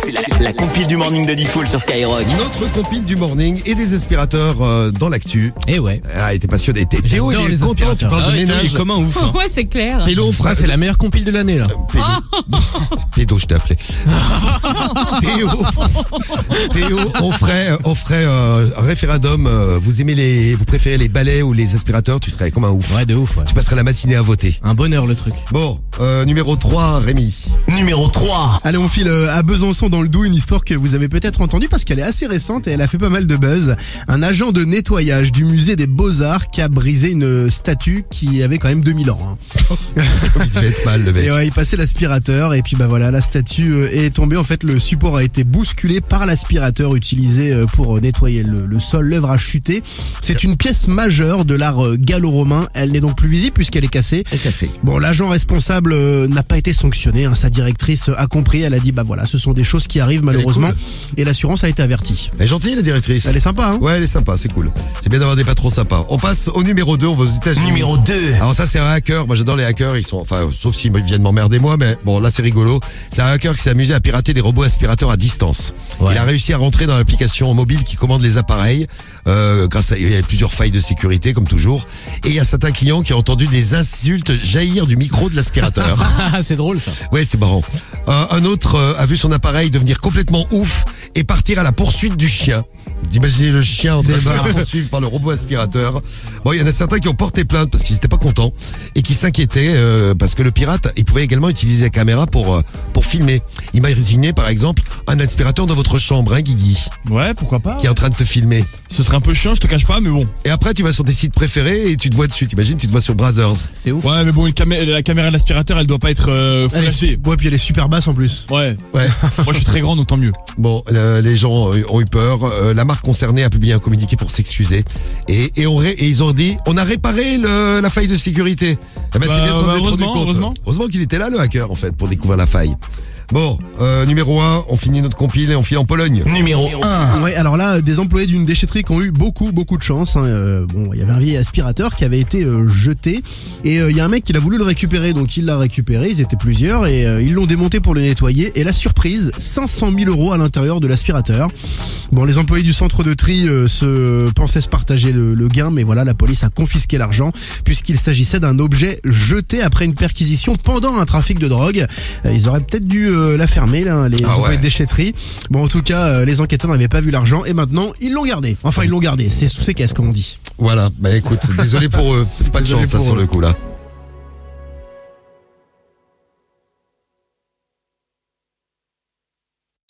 C'est la compile du morning de Diffoul sur Skyrock. Notre compile du morning et des aspirateurs dans l'actu. Et ouais. Ah, il était passionné. Théo, il J'adore est les content, tu aspirateurs. parles de Théo, ménage. il est comme un ouf. Hein. Ouais, c'est clair. Pélo, on fera... C'est la meilleure compile de l'année là. Pédo, je t'ai appelé. Théo, on ferait un référendum. Vous préférez les balais ou les aspirateurs? Tu serais comme un ouf. Ouais, de ouf, ouais. Tu passerais la matinée à voter. Un bonheur le truc. Bon, numéro 3, Rémi. Numéro 3. Allez, on file à Besançon dans le Doubs, une histoire que vous avez peut-être entendue parce qu'elle est assez récente et elle a fait pas mal de buzz. Un agent de nettoyage du musée des Beaux-Arts qui a brisé une statue qui avait quand même 2000 ans. Hein. Il devait être mal, le mec. Et ouais, il passait l'aspirateur et puis bah voilà, la statue est tombée. En fait, le support a été bousculé par l'aspirateur utilisé pour nettoyer le sol. L'œuvre a chuté. C'est une pièce majeure de l'art gallo-romain. Elle n'est donc plus visible puisqu'elle est cassée. Elle est cassée. Bon, l'agent responsable n'a pas été sanctionné. Hein. Sa directrice a compris. Elle a dit bah voilà, ce sont des choses qui arrivent malheureusement. Cool. Et l'assurance a été avertie. Elle est gentille, la directrice. Elle est sympa, hein. Ouais, elle est sympa, c'est cool. C'est bien d'avoir des patrons sympas. On passe au numéro 2, on va aux États-Unis. Numéro 2. Alors ça, c'est un hacker. Moi, j'adore les hackers. Ils sont, enfin, sauf s'ils viennent m'emmerder moi, mais bon, là, c'est rigolo. C'est un hacker qui s'est amusé à pirater des robots aspirateurs à distance. Ouais. Il a réussi à rentrer dans l'application mobile qui commande les appareils. Il y a plusieurs failles de sécurité, comme toujours. Et il y a certains clients qui ont entendu des insultes jaillir du micro de l'aspirateur. Ah, c'est drôle ça. Ouais, c'est marrant. Un autre a vu son appareil devenir complètement ouf et partir à la poursuite du chien. D'imaginer le chien en train de se faire poursuivre par le robot aspirateur. Bon, il y en a certains qui ont porté plainte parce qu'ils n'étaient pas contents et qui s'inquiétaient parce que le pirate, il pouvait également utiliser la caméra pour filmer. Imaginez par exemple un aspirateur dans votre chambre, hein, Guigui, Ouais, pourquoi pas. qui est en train de te filmer. Ce serait un peu chiant, je te cache pas, mais bon. Et après, tu vas sur tes sites préférés et tu te vois dessus. T'imagines, tu te vois sur Brazzers. C'est ouf. Ouais, mais bon, la caméra de l'aspirateur, elle doit pas être full Elle est HD. ouais, puis elle est super basse en plus. Ouais. Ouais. Moi, je suis très grand, donc tant mieux. Bon, les gens ont eu peur. La marque concernée a publié un communiqué pour s'excuser. Et ils ont dit, on a réparé la faille de sécurité. Eh ben, c'est bien s'en être rendu compte. Heureusement qu'il était là, le hacker, en fait, pour découvrir la faille. Bon, numéro 1, on finit notre compile et on file en Pologne. Numéro 1. Ouais, alors là, des employés d'une déchetterie qui ont eu beaucoup de chance. Hein. Bon, il y avait un vieil aspirateur qui avait été jeté et il y a un mec qui a voulu le récupérer, donc il l'a récupéré. Ils étaient plusieurs et ils l'ont démonté pour le nettoyer. Et la surprise, 500 000 € à l'intérieur de l'aspirateur. Bon, les employés du centre de tri pensaient se partager le gain, mais voilà, la police a confisqué l'argent puisqu'il s'agissait d'un objet jeté après une perquisition pendant un trafic de drogue. Ils auraient peut-être dû la fermer, là, les employés de déchetterie. Bon, en tout cas, les enquêteurs n'avaient pas vu l'argent et maintenant, ils l'ont gardé. Enfin, ils l'ont gardé. C'est sous ses caisses, comme on dit. Voilà, bah écoute, désolé pour eux. C'est pas de Désolé chance, ça, pour sur eux. le coup, là.